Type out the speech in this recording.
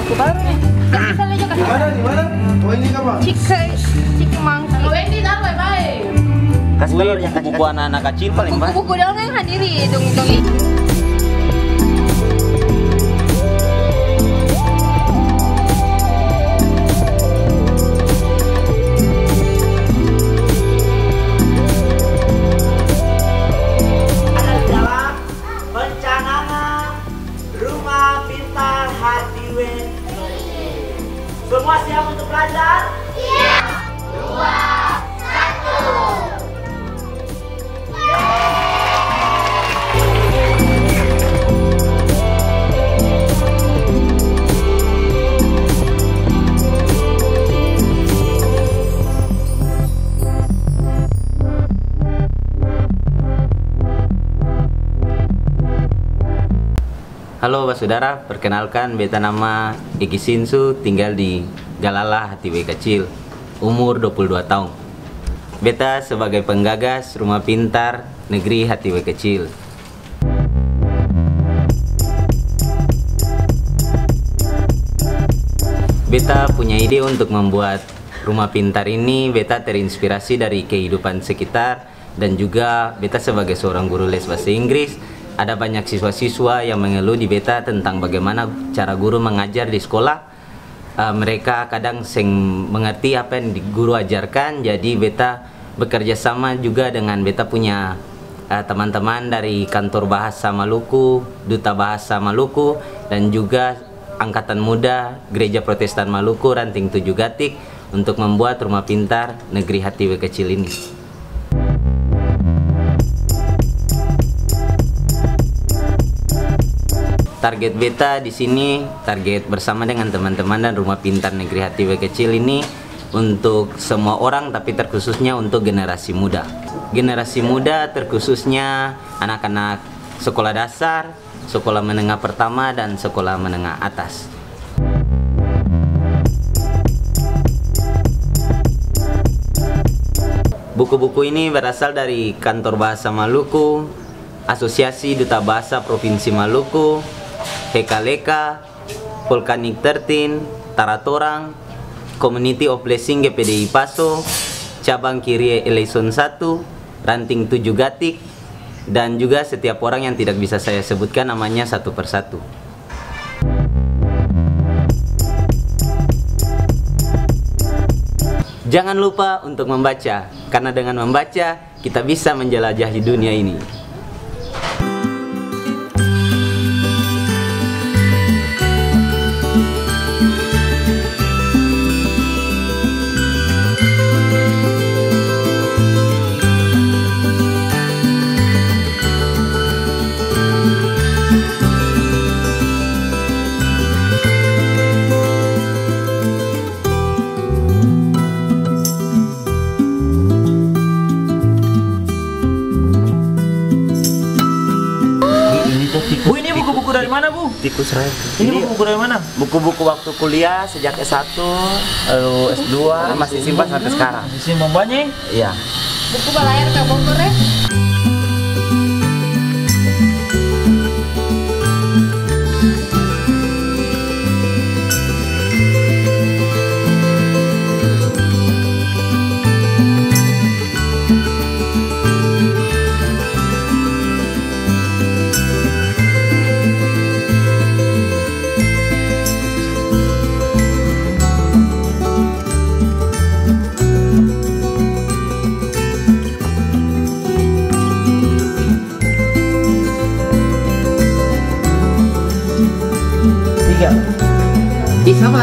buku baru nih. Bisa aja kasih. Di mana? Oh ini apa? Cikemang. Kalau ini dah bye-bye. Kasih buku anak-anak kecil paling banyak. Buku dong yang hadiri dong. Semua siap untuk belajar? Siap! 2, 1. Halo saudara, perkenalkan beta nama Egi Sinsu, tinggal di Galala Hatiwe Kecil, umur 22 tahun. Beta sebagai penggagas Rumah Pintar Negeri Hatiwe Kecil. Beta punya ide untuk membuat rumah pintar ini. Beta terinspirasi dari kehidupan sekitar dan juga beta sebagai seorang guru les bahasa Inggris. Ada banyak siswa-siswa yang mengeluh di beta tentang bagaimana cara guru mengajar di sekolah. Mereka kadang seng mengerti apa yang guru ajarkan. Jadi beta bekerja sama juga dengan beta punya teman-teman dari Kantor Bahasa Maluku, Duta Bahasa Maluku, dan juga Angkatan Muda Gereja Protestan Maluku Ranting 7 Gatik untuk membuat rumah pintar negeri Hatiwe Kecil ini. Target beta di sini, target bersama dengan teman-teman dan Rumah Pintar Negeri Hatiwe Kecil ini untuk semua orang, tapi terkhususnya untuk generasi muda. Generasi muda terkhususnya anak-anak sekolah dasar, sekolah menengah pertama, dan sekolah menengah atas. Buku-buku ini berasal dari Kantor Bahasa Maluku, Asosiasi Duta Bahasa Provinsi Maluku, Hekaleka, Volcanic 13, Taratorang, Community of Blessing GPDI Paso, Cabang Kirie Eleison 1, Ranting 7 Gatik, dan juga setiap orang yang tidak bisa saya sebutkan namanya satu persatu. Jangan lupa untuk membaca, karena dengan membaca kita bisa menjelajahi dunia ini. Bu, ini buku-buku dari mana, Bu? Tikus Rai. Ini buku-buku dari mana? Buku-buku waktu kuliah sejak S1, lalu S2, masih simpan sampai sekarang. Masih simpan banyak? Iya. Buku balayar ke Bogor ya. Sama